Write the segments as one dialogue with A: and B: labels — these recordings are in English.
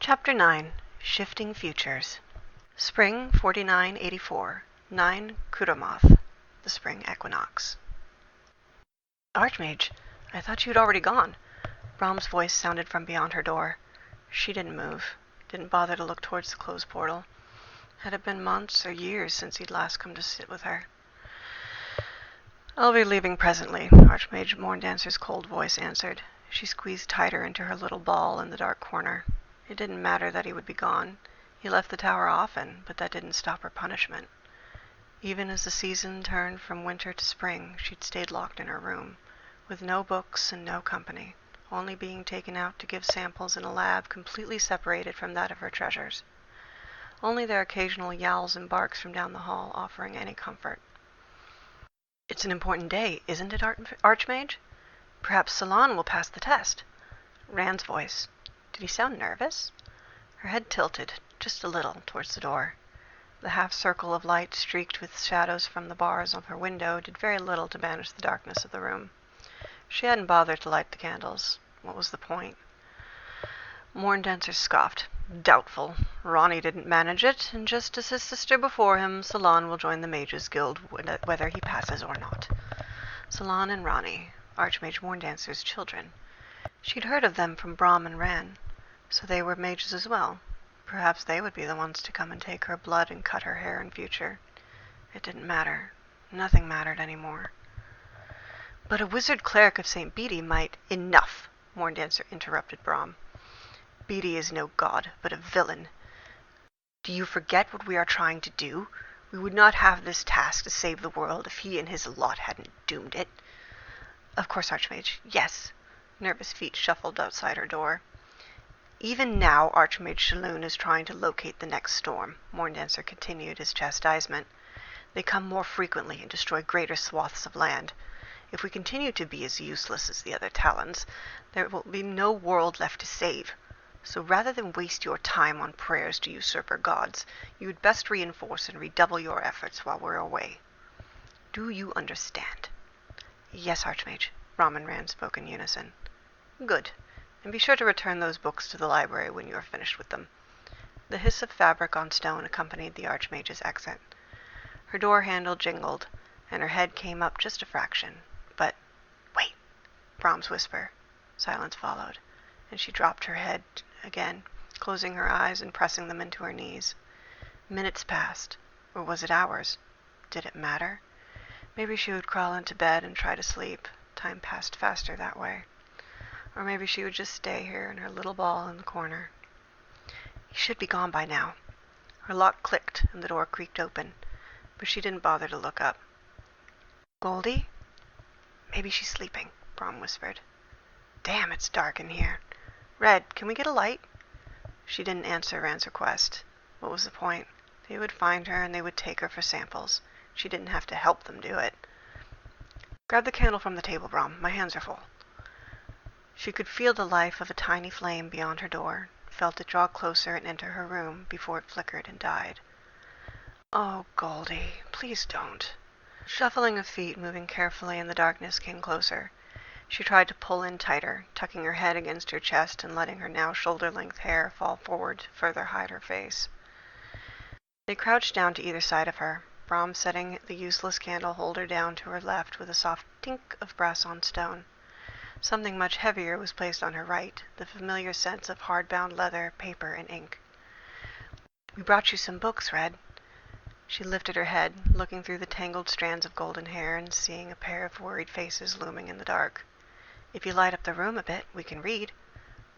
A: Chapter 9. Shifting Futures. Spring 4984. 9 Kudamoth. The spring equinox. Archmage, I thought you'd already gone. Brahm's voice sounded from beyond her door. She didn't move, didn't bother to look towards the closed portal. Had it been months or years since he'd last come to sit with her? I'll be leaving presently, Archmage Mourndancer's cold voice answered. She squeezed tighter into her little ball in the dark corner. It didn't matter that he would be gone. He left the tower often, but that didn't stop her punishment. Even as the season turned from winter to spring, she'd stayed locked in her room, with no books and no company, only being taken out to give samples in a lab completely separated from that of her treasures. Only their occasional yowls and barks from down the hall offering any comfort. It's an important day, isn't it, Archmage? Perhaps Salon will pass the test. Rand's voice. Did he sound nervous? Her head tilted, just a little, towards the door. The half-circle of light streaked with shadows from the bars of her window did very little to banish the darkness of the room. She hadn't bothered to light the candles. What was the point? Mourndancer scoffed. Doubtful. Ronnie didn't manage it, and just as his sister before him, Salon will join the Mages Guild whether he passes or not. Salon and Ronnie, Archmage Mourndancer's children. She'd heard of them from Brahm and Ran, so they were mages as well. Perhaps they would be the ones to come and take her blood and cut her hair in future. It didn't matter. Nothing mattered anymore. But a wizard cleric of St. Beatty might— Enough, Mourndancer interrupted Brahm. Beatty is no god, but a villain. Do you forget what we are trying to do? We would not have this task to save the world if he and his lot hadn't doomed it. Of course, Archmage, yes. Nervous feet shuffled outside her door. Even now, Archmage Shalloon is trying to locate the next storm, Mourndancer continued his chastisement. They come more frequently and destroy greater swaths of land. If we continue to be as useless as the other Talons, there will be no world left to save. So rather than waste your time on prayers to usurper gods, you would best reinforce and redouble your efforts while we're away. Do you understand? Yes, Archmage, Brahm and Rand spoke in unison. Good. And be sure to return those books to the library when you are finished with them. The hiss of fabric on stone accompanied the Archmage's exit. Her door handle jingled, and her head came up just a fraction. But, wait, Brahm's whisper. Silence followed, and she dropped her head again, closing her eyes and pressing them into her knees. Minutes passed, or was it hours? Did it matter? Maybe she would crawl into bed and try to sleep. Time passed faster that way. Or maybe she would just stay here in her little ball in the corner. He should be gone by now. Her lock clicked and the door creaked open, but she didn't bother to look up. Goldie? Maybe she's sleeping, Brahm whispered. Damn, it's dark in here. Red, can we get a light? She didn't answer Rand's request. What was the point? They would find her and they would take her for samples. She didn't have to help them do it. Grab the candle from the table, Brahm. My hands are full. She could feel the life of a tiny flame beyond her door, felt it draw closer and enter her room before it flickered and died. Oh, Goldie, please don't. Shuffling of feet moving carefully in the darkness came closer. She tried to pull in tighter, tucking her head against her chest and letting her now shoulder-length hair fall forward to further hide her face. They crouched down to either side of her, Brahm setting the useless candle holder down to her left with a soft tink of brass on stone. Something much heavier was placed on her right, the familiar sense of hard-bound leather, paper, and ink. We brought you some books, Red. She lifted her head, looking through the tangled strands of golden hair and seeing a pair of worried faces looming in the dark. If you light up the room a bit, we can read.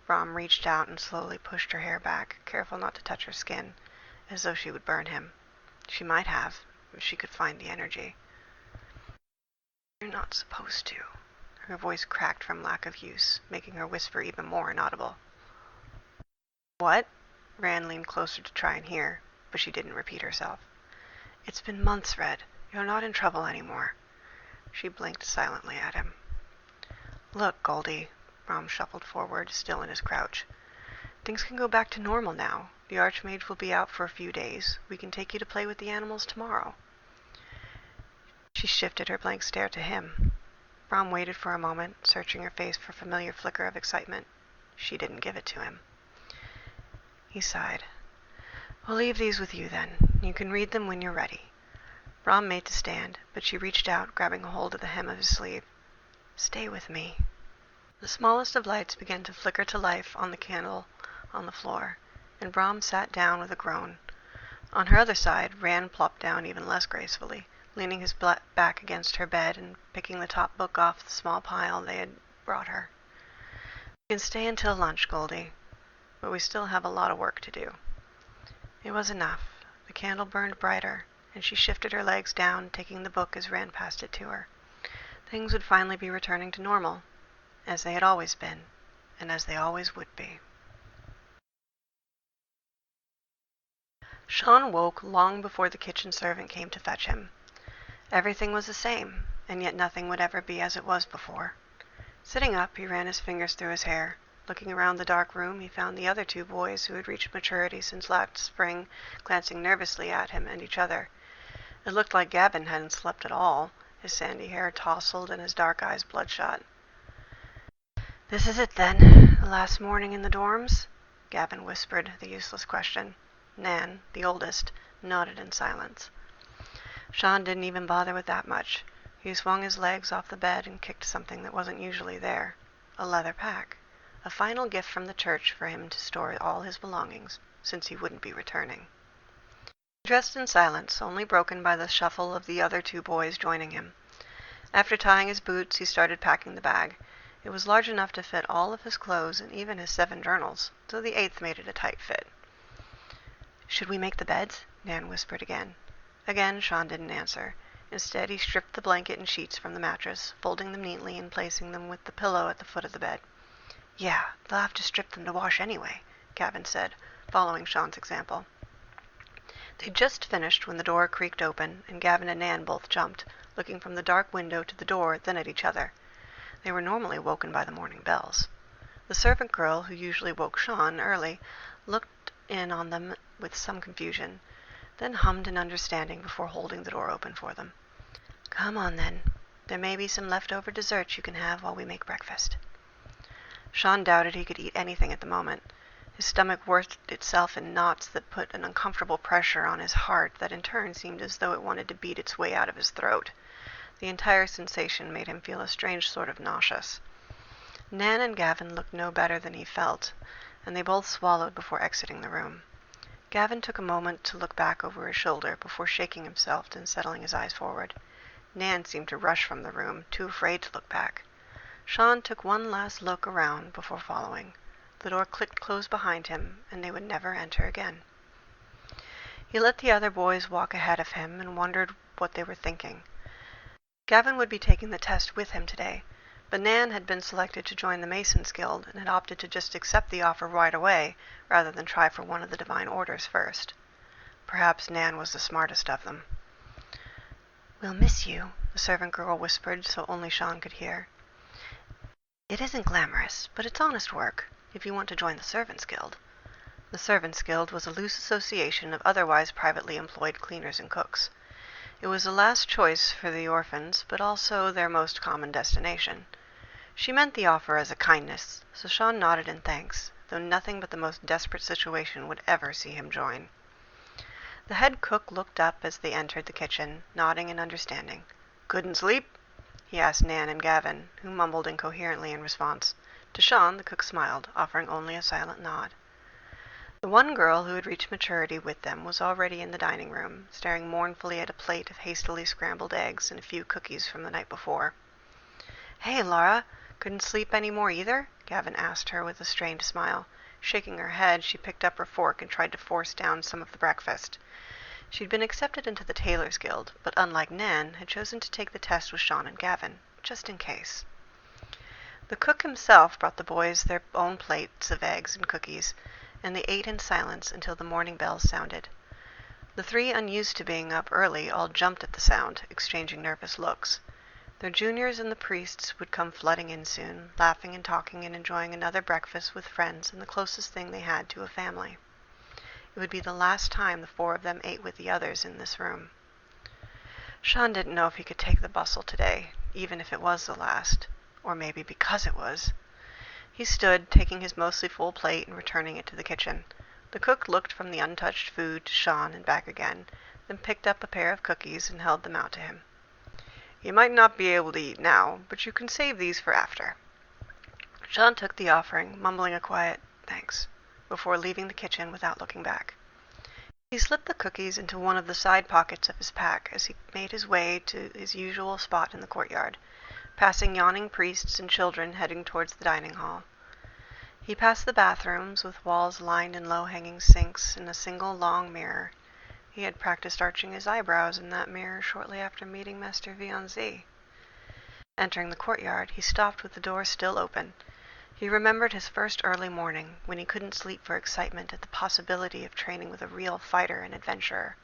A: Brahm reached out and slowly pushed her hair back, careful not to touch her skin, as though she would burn him. She might have, if she could find the energy. You're not supposed to. Her voice cracked from lack of use, making her whisper even more inaudible. What? Rand leaned closer to try and hear, but she didn't repeat herself. It's been months, Red. You're not in trouble anymore. She blinked silently at him. Look, Goldie. Brahm shuffled forward, still in his crouch. Things can go back to normal now. The Archmage will be out for a few days. We can take you to play with the animals tomorrow. She shifted her blank stare to him. Brahm waited for a moment, searching her face for a familiar flicker of excitement. She didn't give it to him. He sighed. "We'll leave these with you, then. You can read them when you're ready." Brom made to stand, but she reached out, grabbing a hold of the hem of his sleeve. "Stay with me." The smallest of lights began to flicker to life on the candle on the floor, and Brom sat down with a groan. On her other side, Rand plopped down even less gracefully, leaning his back against her bed and picking the top book off the small pile they had brought her. "You can stay until lunch, Goldie, but we still have a lot of work to do." It was enough. The candle burned brighter, and she shifted her legs down, taking the book as Rand passed it to her. Things would finally be returning to normal, as they had always been, and as they always would be. Sean woke long before the kitchen servant came to fetch him. Everything was the same, and yet nothing would ever be as it was before. Sitting up, he ran his fingers through his hair. Looking around the dark room, he found the other two boys who had reached maturity since last spring, glancing nervously at him and each other. It looked like Gavin hadn't slept at all, his sandy hair tousled and his dark eyes bloodshot. "This is it, then? The last morning in the dorms?" Gavin whispered the useless question. Nan, the oldest, nodded in silence. Sean didn't even bother with that much. He swung his legs off the bed and kicked something that wasn't usually there. A leather pack. A final gift from the church for him to store all his belongings, since he wouldn't be returning. He dressed in silence, only broken by the shuffle of the other two boys joining him. After tying his boots, he started packing the bag. It was large enough to fit all of his clothes and even his 7 journals, though the 8th made it a tight fit. "Should we make the beds?" Nan whispered again. Again, Sean didn't answer. Instead, he stripped the blanket and sheets from the mattress, folding them neatly and placing them with the pillow at the foot of the bed. "Yeah, they'll have to strip them to wash anyway," Gavin said, following Sean's example. They'd just finished when the door creaked open, and Gavin and Nan both jumped, looking from the dark window to the door, then at each other. They were normally woken by the morning bells. The servant girl, who usually woke Sean early, looked in on them with some confusion, then hummed in understanding before holding the door open for them. "Come on, then. There may be some leftover dessert you can have while we make breakfast." Sean doubted he could eat anything at the moment. His stomach worked itself in knots that put an uncomfortable pressure on his heart that in turn seemed as though it wanted to beat its way out of his throat. The entire sensation made him feel a strange sort of nauseous. Nan and Gavin looked no better than he felt, and they both swallowed before exiting the room. Gavin took a moment to look back over his shoulder before shaking himself and settling his eyes forward. Nan seemed to rush from the room, too afraid to look back. Sean took one last look around before following. The door clicked closed behind him, and they would never enter again. He let the other boys walk ahead of him and wondered what they were thinking. Gavin would be taking the test with him today, but Nan had been selected to join the Masons Guild and had opted to just accept the offer right away rather than try for one of the Divine Orders first. Perhaps Nan was the smartest of them. "We'll miss you," the servant girl whispered so only Sean could hear. "It isn't glamorous, but it's honest work, if you want to join the Servants' Guild." The Servants' Guild was a loose association of otherwise privately employed cleaners and cooks. It was the last choice for the orphans, but also their most common destination. She meant the offer as a kindness, so Sean nodded in thanks, though nothing but the most desperate situation would ever see him join. The head cook looked up as they entered the kitchen, nodding in understanding. "Couldn't sleep?" he asked Nan and Gavin, who mumbled incoherently in response. To Sean, the cook smiled, offering only a silent nod. The one girl who had reached maturity with them was already in the dining room, staring mournfully at a plate of hastily scrambled eggs and a few cookies from the night before. "Hey, Laura, couldn't sleep any more either?" Gavin asked her with a strained smile. Shaking her head, she picked up her fork and tried to force down some of the breakfast. She'd been accepted into the Tailors' Guild, but unlike Nan, had chosen to take the test with Sean and Gavin, just in case. The cook himself brought the boys their own plates of eggs and cookies, and they ate in silence until the morning bells sounded. The 3, unused to being up early, all jumped at the sound, exchanging nervous looks. Their juniors and the priests would come flooding in soon, laughing and talking and enjoying another breakfast with friends and the closest thing they had to a family. It would be the last time the 4 of them ate with the others in this room. Sean didn't know if he could take the bustle today, even if it was the last, or maybe because it was. He stood, taking his mostly full plate and returning it to the kitchen. The cook looked from the untouched food to Sean and back again, then picked up a pair of cookies and held them out to him. "You might not be able to eat now, but you can save these for after." Sean took the offering, mumbling a quiet "thanks," before leaving the kitchen without looking back. He slipped the cookies into one of the side pockets of his pack as he made his way to his usual spot in the courtyard, passing yawning priests and children heading towards the dining hall. He passed the bathrooms with walls lined in low-hanging sinks and a single long mirror. He had practiced arching his eyebrows in that mirror shortly after meeting Master Vianzi. Entering the courtyard, he stopped with the door still open. He remembered his first early morning, when he couldn't sleep for excitement at the possibility of training with a real fighter and adventurer.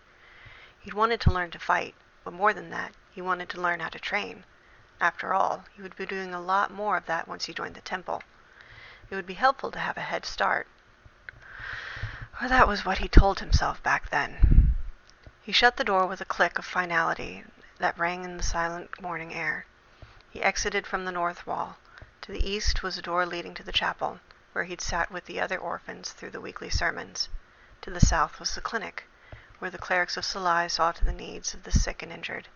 A: He'd wanted to learn to fight, but more than that, he wanted to learn how to train. After all, he would be doing a lot more of that once he joined the temple. It would be helpful to have a head start. Or that was what he told himself back then. He shut the door with a click of finality that rang in the silent morning air. He exited from the north wall. To the east was a door leading to the chapel, where he'd sat with the other orphans through the weekly sermons. To the south was the clinic, where the clerics of Salai saw to the needs of the sick and injured.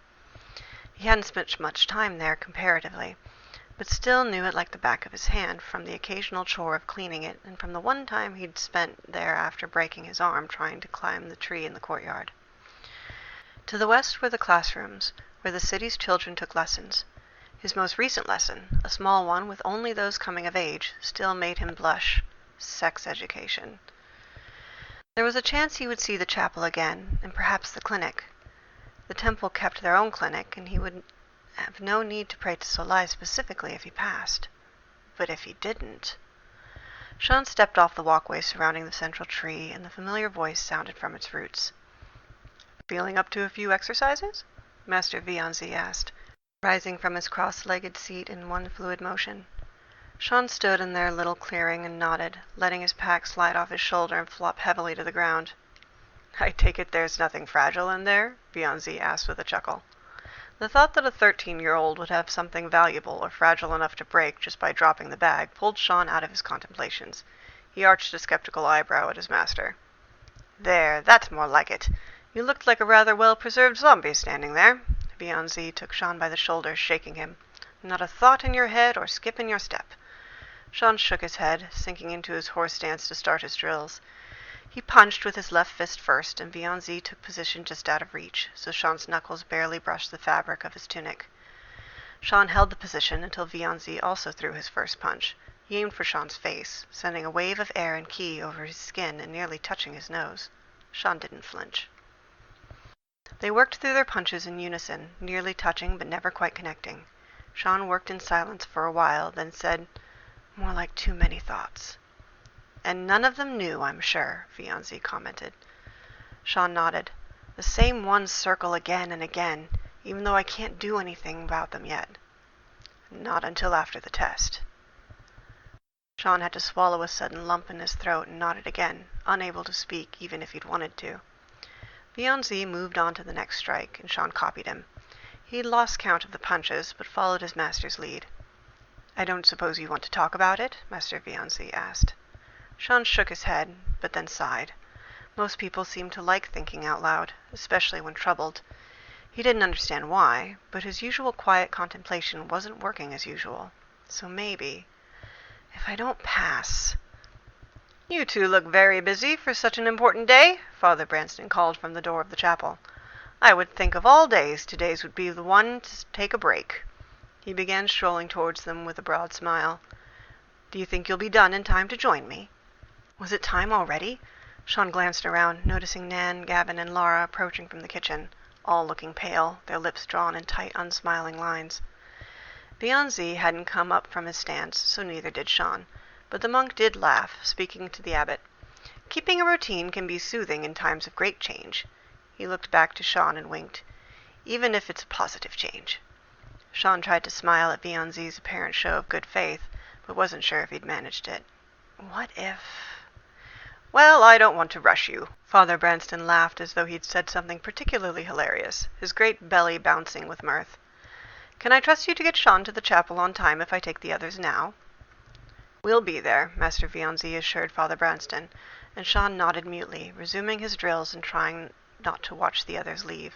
A: He hadn't spent much time there comparatively, but still knew it like the back of his hand from the occasional chore of cleaning it and from the one time he'd spent there after breaking his arm trying to climb the tree in the courtyard. To the west were the classrooms, where the city's children took lessons. His most recent lesson, a small one with only those coming of age, still made him blush. Sex education. There was a chance he would see the chapel again, and perhaps the clinic. The temple kept their own clinic, and he would have no need to pray to Solai specifically if he passed. But if he didn't... Sean stepped off the walkway surrounding the central tree, and the familiar voice sounded from its roots. "Feeling up to a few exercises?" Master Vianzi asked, rising from his cross-legged seat in one fluid motion. Sean stood in their little clearing and nodded, letting his pack slide off his shoulder and flop heavily to the ground. "I take it there's nothing fragile in there?" Vianzi asked with a chuckle. The thought that a 13-year-old would have something valuable or fragile enough to break just by dropping the bag pulled Sean out of his contemplations. He arched a skeptical eyebrow at his master. "There, that's more like it. You looked like a rather well-preserved zombie standing there." Vianzi took Sean by the shoulder, shaking him. "Not a thought in your head or skip in your step." Sean shook his head, sinking into his horse stance to start his drills. He punched with his left fist first, and Vianzi took position just out of reach, so Sean's knuckles barely brushed the fabric of his tunic. Sean held the position until Vianzi also threw his first punch. He aimed for Sean's face, sending a wave of air and ki over his skin and nearly touching his nose. Sean didn't flinch. They worked through their punches in unison, nearly touching but never quite connecting. Sean worked in silence for a while, then said, "More like too many thoughts." "And none of them new, I'm sure," Vianzi commented. Sean nodded. "The same ones circle again and again, even though I can't do anything about them yet." "Not until after the test." Sean had to swallow a sudden lump in his throat and nodded again, unable to speak even if he'd wanted to. Vianzi moved on to the next strike, and Sean copied him. He'd lost count of the punches, but followed his master's lead. "I don't suppose you want to talk about it?" Master Vianzi asked. Sean shook his head, but then sighed. Most people seemed to like thinking out loud, especially when troubled. He didn't understand why, but his usual quiet contemplation wasn't working as usual. So maybe... If I don't pass... "You two look very busy for such an important day," Father Branston called from the door of the chapel. "I would think of all days, today's would be the one to take a break." He began strolling towards them with a broad smile. "Do you think you'll be done in time to join me?" Was it time already? Sean glanced around, noticing Nan, Gavin, and Laura approaching from the kitchen, all looking pale, their lips drawn in tight, unsmiling lines. Vianzi hadn't come up from his stance, so neither did Sean, but the monk did laugh, speaking to the abbot. "Keeping a routine can be soothing in times of great change." He looked back to Sean and winked. "Even if it's a positive change." Sean tried to smile at Vianzi's apparent show of good faith, but wasn't sure if he'd managed it. What if... "Well, I don't want to rush you." Father Branston laughed as though he'd said something particularly hilarious, his great belly bouncing with mirth. "Can I trust you to get Sean to the chapel on time if I take the others now?" "We'll be there," Master Vianzi assured Father Branston, and Sean nodded mutely, resuming his drills and trying not to watch the others leave.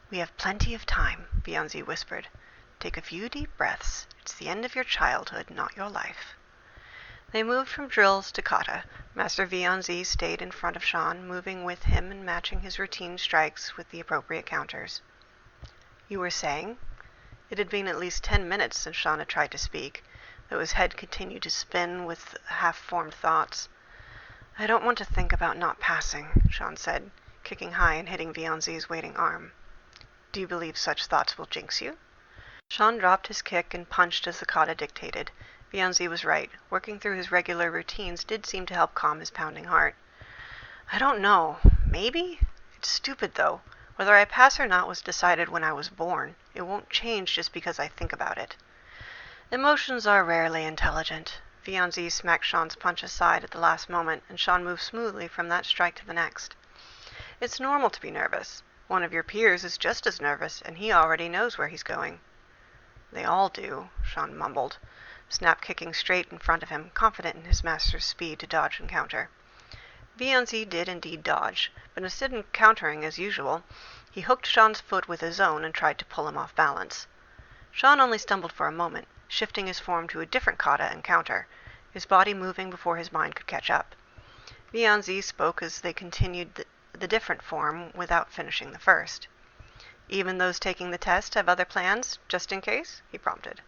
A: "We have plenty of time," Vianzi whispered. "Take a few deep breaths. It's the end of your childhood, not your life." They moved from drills to kata. Master Vianzi stayed in front of Sean, moving with him and matching his routine strikes with the appropriate counters. "You were saying?" It had been at least 10 minutes since Sean had tried to speak, though his head continued to spin with half-formed thoughts. "I don't want to think about not passing," Sean said, kicking high and hitting Vianzi's waiting arm. "Do you believe such thoughts will jinx you?" Sean dropped his kick and punched as the kata dictated. Vianzi was right. Working through his regular routines did seem to help calm his pounding heart. "I don't know. Maybe? It's stupid, though. Whether I pass or not was decided when I was born. It won't change just because I think about it." Emotions are rarely intelligent. Vianzi smacked Sean's punch aside at the last moment, and Sean moved smoothly from that strike to the next. "It's normal to be nervous. One of your peers is just as nervous, and he already knows where he's going." "They all do," Sean mumbled, snap kicking straight in front of him, confident in his master's speed to dodge and counter. Vianzi did indeed dodge, but instead of countering as usual, he hooked Sean's foot with his own and tried to pull him off balance. Sean only stumbled for a moment, shifting his form to a different kata and counter, his body moving before his mind could catch up. Vianzi spoke as they continued the different form without finishing the first. "Even those taking the test have other plans, just in case?" he prompted.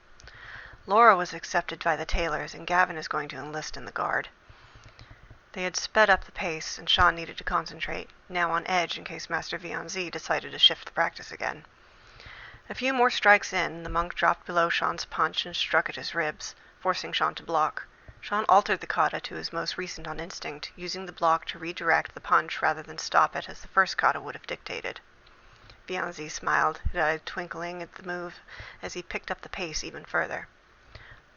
A: "Laura was accepted by the Taylors, and Gavin is going to enlist in the Guard." They had sped up the pace, and Sean needed to concentrate, now on edge in case Master Vianzi decided to shift the practice again. A few more strikes in, the monk dropped below Sean's punch and struck at his ribs, forcing Sean to block. Sean altered the kata to his most recent on instinct, using the block to redirect the punch rather than stop it as the first kata would have dictated. Vianzi smiled, his eyes twinkling at the move as he picked up the pace even further.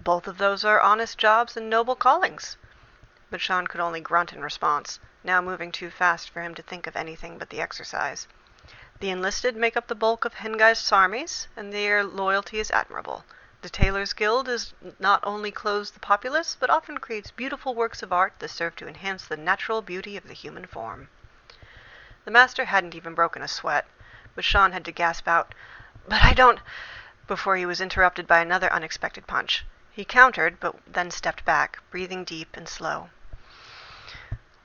A: "Both of those are honest jobs and noble callings." But Sean could only grunt in response, now moving too fast for him to think of anything but the exercise. "The enlisted make up the bulk of Hengeist's armies, and their loyalty is admirable. The Tailors' Guild is not only clothes the populace, but often creates beautiful works of art that serve to enhance the natural beauty of the human form." The master hadn't even broken a sweat, but Sean had to gasp out, "But I don't—" before he was interrupted by another unexpected punch. He countered, but then stepped back, breathing deep and slow.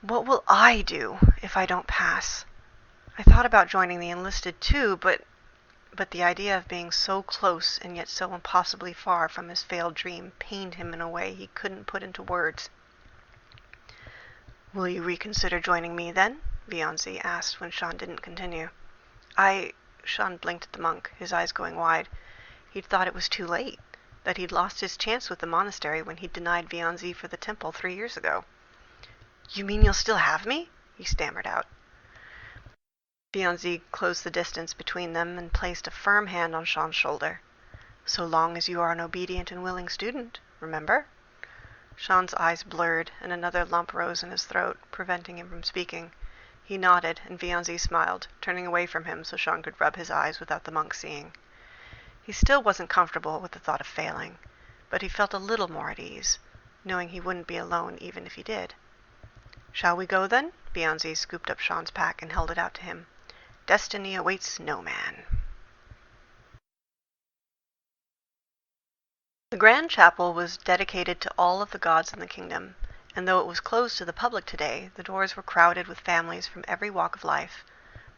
A: "What will I do if I don't pass? I thought about joining the enlisted too, but the idea of being so close and yet so impossibly far from his failed dream pained him in a way he couldn't put into words." "Will you reconsider joining me, then?" Vianzi asked when Sean didn't continue. Sean blinked at the monk, his eyes going wide. He'd thought it was too late, that he'd lost his chance with the monastery when he'd denied Vianzi for the temple 3 years ago. "You mean you'll still have me?" he stammered out. Vianzi closed the distance between them and placed a firm hand on Sean's shoulder. "So long as you are an obedient and willing student, remember?" Sean's eyes blurred, and another lump rose in his throat, preventing him from speaking. He nodded, and Vianzi smiled, turning away from him so Sean could rub his eyes without the monk seeing. He still wasn't comfortable with the thought of failing, but he felt a little more at ease, knowing he wouldn't be alone even if he did. "Shall we go, then?" Vianzi scooped up Sean's pack and held it out to him. "Destiny awaits no man." The Grand Chapel was dedicated to all of the gods in the kingdom, and though it was closed to the public today, the doors were crowded with families from every walk of life.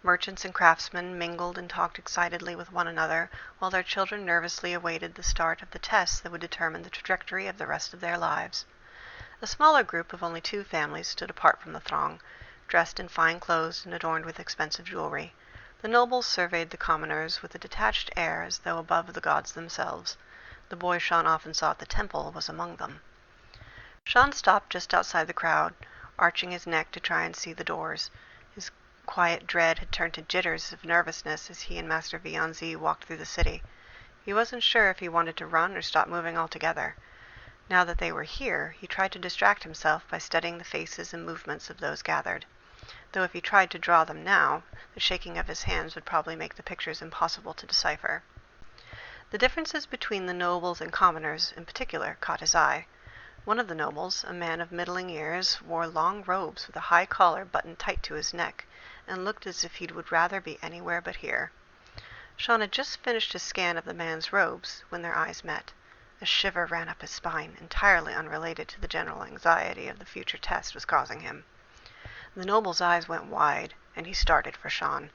A: Merchants and craftsmen mingled and talked excitedly with one another, while their children nervously awaited the start of the tests that would determine the trajectory of the rest of their lives. A smaller group of only 2 families stood apart from the throng, dressed in fine clothes and adorned with expensive jewelry. The nobles surveyed the commoners with a detached air as though above the gods themselves. The boy Sean often saw at the temple was among them. Sean stopped just outside the crowd, arching his neck to try and see the doors. His quiet dread had turned to jitters of nervousness as he and Master Vianzi walked through the city. He wasn't sure if he wanted to run or stop moving altogether. Now that they were here, he tried to distract himself by studying the faces and movements of those gathered, though if he tried to draw them now, the shaking of his hands would probably make the pictures impossible to decipher. The differences between the nobles and commoners, in particular, caught his eye. One of the nobles, a man of middling years, wore long robes with a high collar buttoned tight to his neck, and looked as if he would rather be anywhere but here. Sean had just finished his scan of the man's robes when their eyes met. A shiver ran up his spine, entirely unrelated to the general anxiety of the future test was causing him. The noble's eyes went wide, and he started for Sean,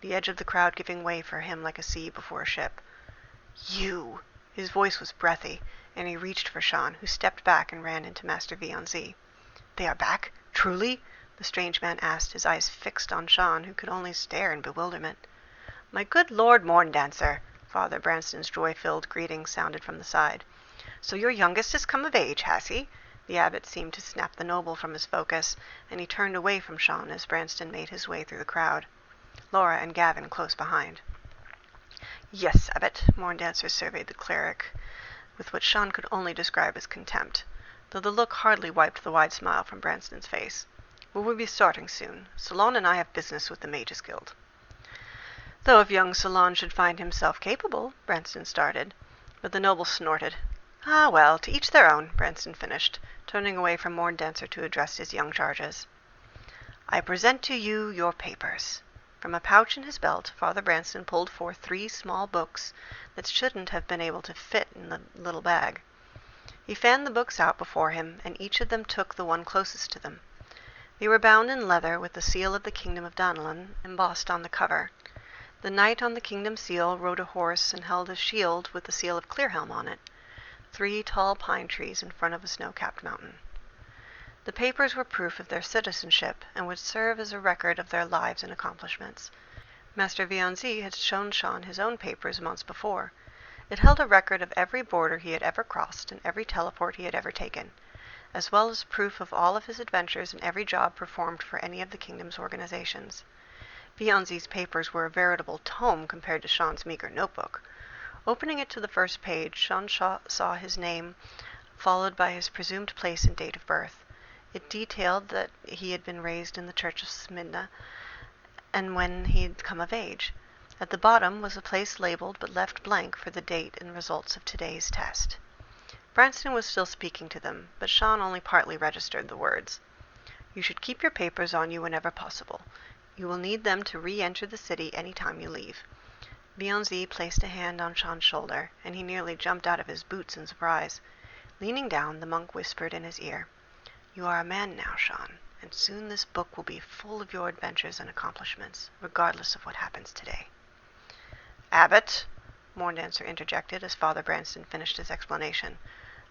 A: the edge of the crowd giving way for him like a sea before a ship. "You!" His voice was breathy, and he reached for Sean, who stepped back and ran into Master Viancy. "They are back? Truly?" the strange man asked, his eyes fixed on Sean, who could only stare in bewilderment. "My good Lord Morndancer," Father Branston's joy-filled greeting sounded from the side. "So your youngest has come of age, has he?" The abbot seemed to snap the noble from his focus, and he turned away from Sean as Branston made his way through the crowd, Laura and Gavin close behind. "Yes, abbot," Morndancer surveyed the cleric with what Sean could only describe as contempt, though the look hardly wiped the wide smile from Branston's face. "We will be starting soon. Solon and I have business with the Mages Guild." "Though if young Solon should find himself capable," Branston started, but the noble snorted. "Ah, well, to each their own," Branston finished, turning away from Morndancer to address his young charges. "I present to you your papers." From a pouch in his belt, Father Branston pulled forth 3 small books that shouldn't have been able to fit in the little bag. He fanned the books out before him, and each of them took the one closest to them. They were bound in leather with the seal of the Kingdom of Danalan embossed on the cover. The knight on the kingdom seal rode a horse and held a shield with the seal of Clearhelm on it, 3 tall pine trees in front of a snow-capped mountain. The papers were proof of their citizenship and would serve as a record of their lives and accomplishments. Master Viancy had shown Sean his own papers months before. It held a record of every border he had ever crossed and every teleport he had ever taken, as well as proof of all of his adventures and every job performed for any of the kingdom's organizations. Viancy's papers were a veritable tome compared to Sean's meager notebook. Opening it to the first page, Sean saw his name, followed by his presumed place and date of birth. It detailed that he had been raised in the Church of Smyrna, and when he had come of age. At the bottom was a place labeled but left blank for the date and results of today's test. Branston was still speaking to them, but Sean only partly registered the words. "You should keep your papers on you whenever possible. You will need them to re-enter the city any time you leave." Viancy placed a hand on Sean's shoulder, and he nearly jumped out of his boots in surprise. Leaning down, the monk whispered in his ear, "You are a man now, Sean, and soon this book will be full of your adventures and accomplishments, regardless of what happens today." "Abbot," Morndancer interjected as Father Branston finished his explanation,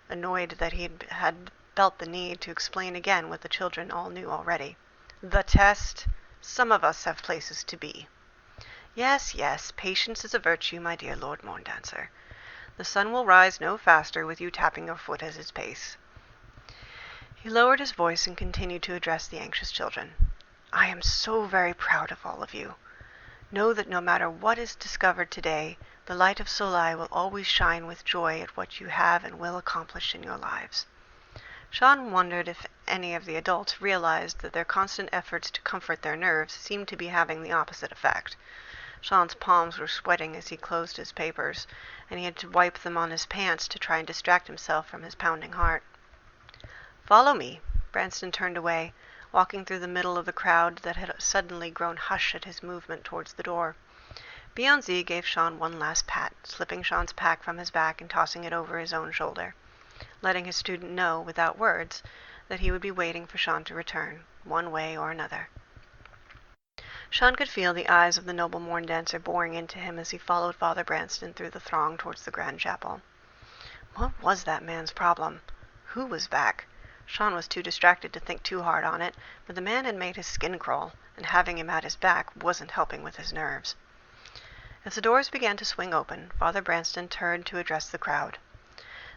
A: annoyed that he had felt the need to explain again what the children all knew already. "The test. Some of us have places to be." "Yes, yes, patience is a virtue, my dear Lord Morndancer. The sun will rise no faster with you tapping your foot as its pace." He lowered his voice and continued to address the anxious children. "I am so very proud of all of you. Know that no matter what is discovered today, the light of Solai will always shine with joy at what you have and will accomplish in your lives." Sean wondered if any of the adults realized that their constant efforts to comfort their nerves seemed to be having the opposite effect. Sean's palms were sweating as he closed his papers, and he had to wipe them on his pants to try and distract himself from his pounding heart. "Follow me." Branston turned away, walking through the middle of the crowd that had suddenly grown hushed at his movement towards the door. Viancy gave Sean one last pat, slipping Sean's pack from his back and tossing it over his own shoulder, letting his student know, without words, that he would be waiting for Sean to return, one way or another. Sean could feel the eyes of the noble Morndancer boring into him as he followed Father Branston through the throng towards the grand chapel. What was that man's problem? Who was back? Sean was too distracted to think too hard on it, but the man had made his skin crawl, and having him at his back wasn't helping with his nerves. As the doors began to swing open, Father Branston turned to address the crowd.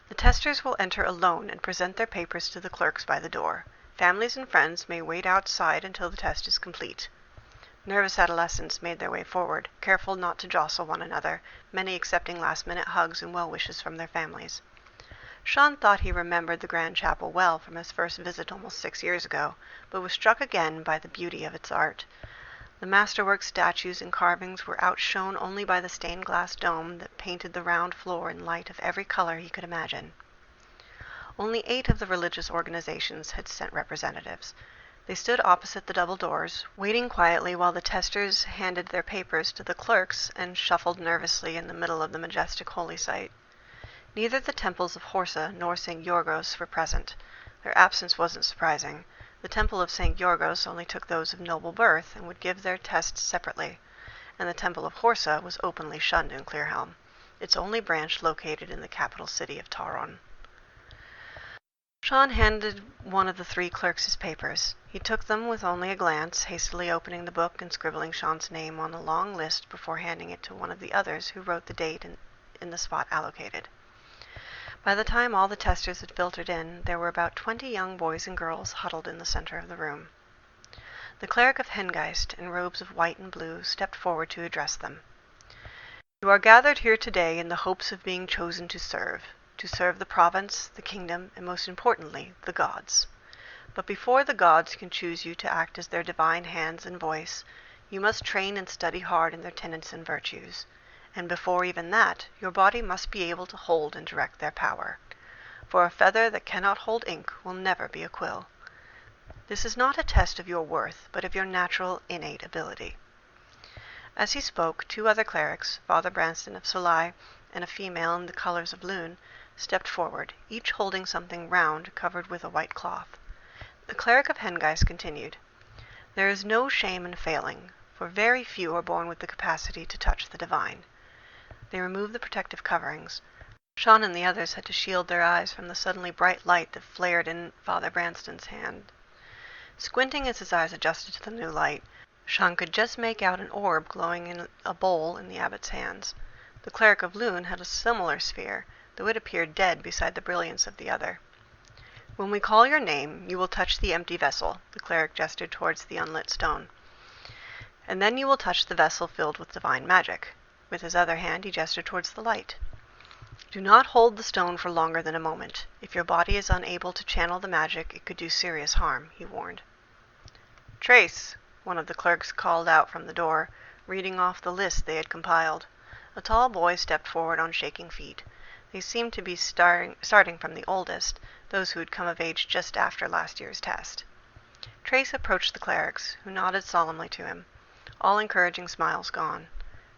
A: "The testers will enter alone and present their papers to the clerks by the door. Families and friends may wait outside until the test is complete." Nervous adolescents made their way forward, careful not to jostle one another, many accepting last-minute hugs and well-wishes from their families. Sean thought he remembered the Grand Chapel well from his first visit almost 6 years ago, but was struck again by the beauty of its art. The masterwork statues and carvings were outshone only by the stained-glass dome that painted the round floor in light of every color he could imagine. Only 8 of the religious organizations had sent representatives. They stood opposite the double doors, waiting quietly while the testers handed their papers to the clerks and shuffled nervously in the middle of the majestic holy site. Neither the temples of Horsa nor St. Yorgos were present. Their absence wasn't surprising. The temple of St. Yorgos only took those of noble birth and would give their tests separately, and the temple of Horsa was openly shunned in Clearhelm, its only branch located in the capital city of Tauron. Sean handed one of the 3 clerks his papers. He took them with only a glance, hastily opening the book and scribbling Sean's name on a long list before handing it to one of the others who wrote the date in the spot allocated. By the time all the testers had filtered in, there were about 20 young boys and girls huddled in the center of the room. The cleric of Hengeist, in robes of white and blue, stepped forward to address them. "You are gathered here today in the hopes of being chosen to serve the province, the kingdom, and most importantly, the gods. But before the gods can choose you to act as their divine hands and voice, you must train and study hard in their tenets and virtues. And before even that, your body must be able to hold and direct their power. For a feather that cannot hold ink will never be a quill. This is not a test of your worth, but of your natural, innate ability." As he spoke, 2 other clerics, Father Branston of Solai and a female in the colors of Lune, stepped forward, each holding something round covered with a white cloth. The cleric of Hengeist continued, "There is no shame in failing, for very few are born with the capacity to touch the divine." They removed the protective coverings. Sean and the others had to shield their eyes from the suddenly bright light that flared in Father Branston's hand. Squinting as his eyes adjusted to the new light, Sean could just make out an orb glowing in a bowl in the abbot's hands. The cleric of Lune had a similar sphere, though it appeared dead beside the brilliance of the other. "When we call your name, you will touch the empty vessel," the cleric gestured towards the unlit stone. "And then you will touch the vessel filled with divine magic." With his other hand he gestured towards the light. "Do not hold the stone for longer than a moment. If your body is unable to channel the magic, it could do serious harm," he warned. "Trace," one of the clerks called out from the door, reading off the list they had compiled. A tall boy stepped forward on shaking feet. They seemed to be starting from the oldest, those who had come of age just after last year's test. Trace approached the clerics, who nodded solemnly to him, all encouraging smiles gone.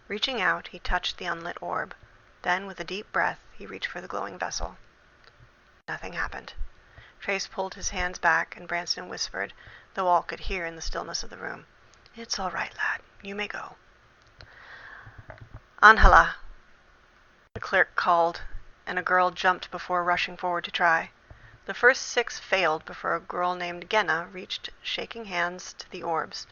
A: Reaching out, he touched the unlit orb. Then, with a deep breath, he reached for the glowing vessel. Nothing happened. Trace pulled his hands back, and Branston whispered, though all could hear in the stillness of the room, "It's all right, lad. You may go." "Angela," the clerk called, and a girl jumped before rushing forward to try. The first 6 failed before a girl named Genna reached, shaking hands, to the orbs.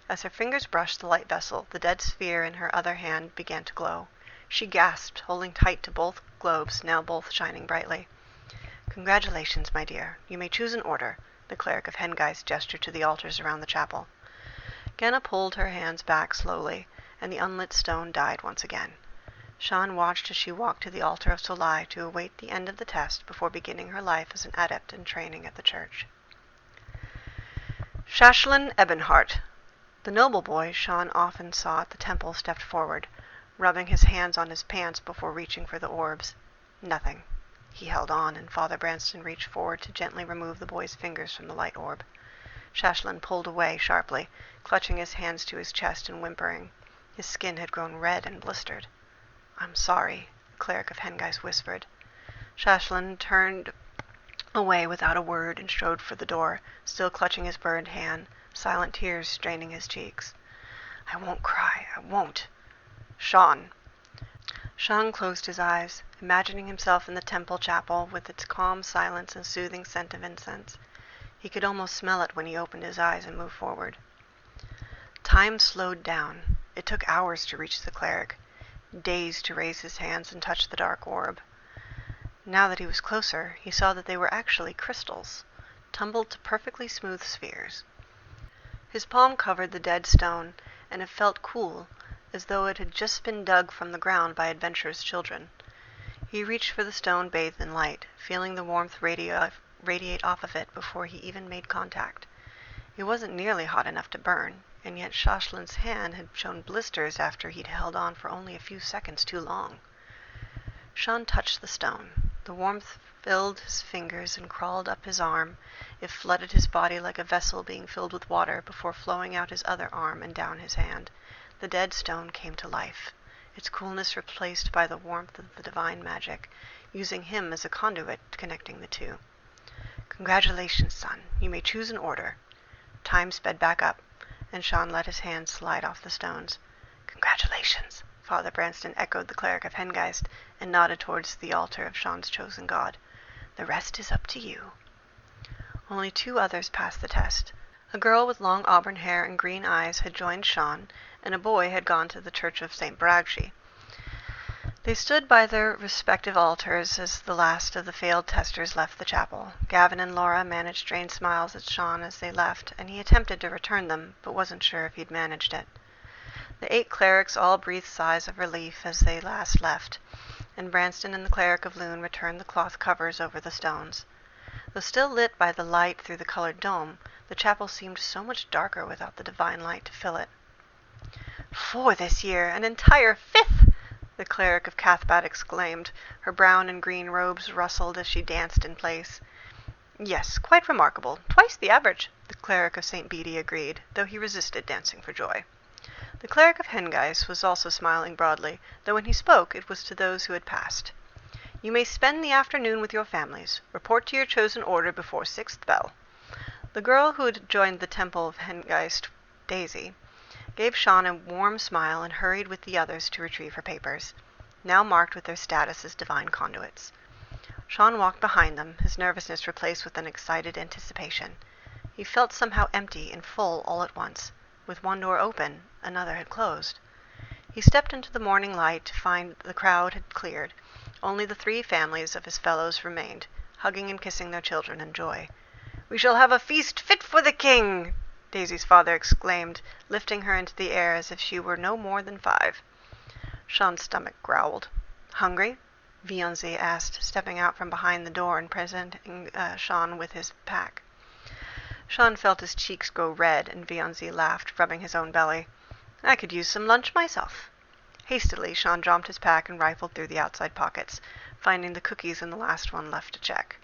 A: As her fingers brushed the light vessel, the dead sphere in her other hand began to glow. She gasped, holding tight to both globes, now both shining brightly. "Congratulations, my dear. You may choose an order." The cleric of Hengeist gestured to the altars around the chapel. Genna pulled her hands back slowly, and the unlit stone died once again. Sean watched as she walked to the altar of Solai to await the end of the test before beginning her life as an adept in training at the church. Shashlin Ebenhart. The noble boy Sean often saw at the temple stepped forward, rubbing his hands on his pants before reaching for the orbs. Nothing. He held on, and Father Branston reached forward to gently remove the boy's fingers from the light orb. Shashlin pulled away sharply, clutching his hands to his chest and whimpering. His skin had grown red and blistered. "I'm sorry," the cleric of Hengeist whispered. Shashlin turned away without a word and strode for the door, still clutching his burned hand, silent tears straining his cheeks. "I won't cry. I won't. Sean." Sean closed his eyes, imagining himself in the temple chapel with its calm silence and soothing scent of incense. He could almost smell it when he opened his eyes and moved forward. Time slowed down. It took hours to reach the cleric, days to raise his hands and touch the dark orb. Now that he was closer, he saw that they were actually crystals, tumbled to perfectly smooth spheres. His palm covered the dead stone, and it felt cool, as though it had just been dug from the ground by adventurous children. He reached for the stone bathed in light, feeling the warmth radiate off of it before he even made contact. It wasn't nearly hot enough to burn, and yet Shashlin's hand had shown blisters after he'd held on for only a few seconds too long. Sean touched the stone. The warmth filled his fingers and crawled up his arm. It flooded his body like a vessel being filled with water before flowing out his other arm and down his hand. The dead stone came to life, its coolness replaced by the warmth of the divine magic, using him as a conduit connecting the two. Congratulations, son. You may choose an order. Time sped back up, and Sean let his hand slide off the stones. Congratulations. Father Branston echoed the cleric of Hengeist and nodded towards the altar of Sean's chosen god. The rest is up to you. Only 2 others passed the test. A girl with long auburn hair and green eyes had joined Sean, and a boy had gone to the church of St. Bragshi. They stood by their respective altars as the last of the failed testers left the chapel. Gavin and Laura managed strained smiles at Sean as they left, and he attempted to return them, but wasn't sure if he'd managed it. The 8 clerics all breathed sighs of relief as they last left, and Branston and the cleric of Loon returned the cloth covers over the stones. Though still lit by the light through the colored dome, the chapel seemed so much darker without the divine light to fill it. 4 this year, an entire 5th! The cleric of Cathbat exclaimed. Her brown and green robes rustled as she danced in place. Yes, quite remarkable. Twice the average, the cleric of St. Bede agreed, though he resisted dancing for joy. The cleric of Hengeist was also smiling broadly, though when he spoke it was to those who had passed. You may spend the afternoon with your families. Report to your chosen order before 6th bell. The girl who had joined the temple of Hengeist, Daisy, gave Sean a warm smile and hurried with the others to retrieve her papers, now marked with their status as divine conduits. Sean walked behind them, his nervousness replaced with an excited anticipation. He felt somehow empty and full all at once. With one door open, another had closed. He stepped into the morning light to find the crowd had cleared. Only the 3 families of his fellows remained, hugging and kissing their children in joy. We shall have a feast fit for the king, Daisy's father exclaimed, lifting her into the air as if she were no more than 5. Sean's stomach growled. Hungry? Vianzi asked, stepping out from behind the door and presenting Sean with his pack. Sean felt his cheeks go red, and Vianzi laughed, rubbing his own belly. I could use some lunch myself. Hastily, Sean dropped his pack and rifled through the outside pockets, finding the cookies in the last one left to check.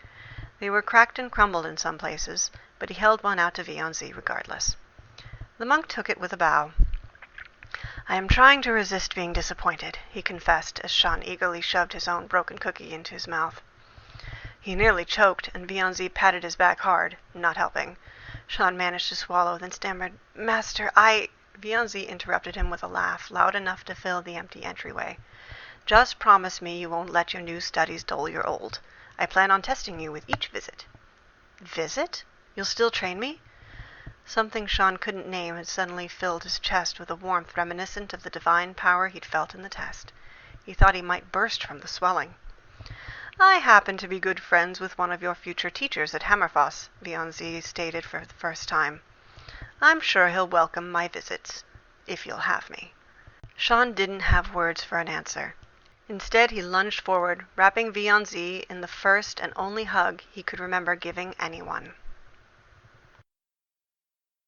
A: They were cracked and crumbled in some places, but he held one out to Vianzi regardless. The monk took it with a bow. I am trying to resist being disappointed, he confessed as Sean eagerly shoved his own broken cookie into his mouth. He nearly choked, and Vianzi patted his back hard, not helping. Sean managed to swallow, then stammered, Master, Vianzi interrupted him with a laugh, loud enough to fill the empty entryway. Just promise me you won't let your new studies dull your old. I plan on testing you with each visit. Visit? You'll still train me? Something Sean couldn't name had suddenly filled his chest with a warmth reminiscent of the divine power he'd felt in the test. He thought he might burst from the swelling. I happen to be good friends with one of your future teachers at Hammerfoss, Vianzi stated for the first time. I'm sure he'll welcome my visits, if you'll have me. Sean didn't have words for an answer. Instead, he lunged forward, wrapping Vianzi in the first and only hug he could remember giving anyone.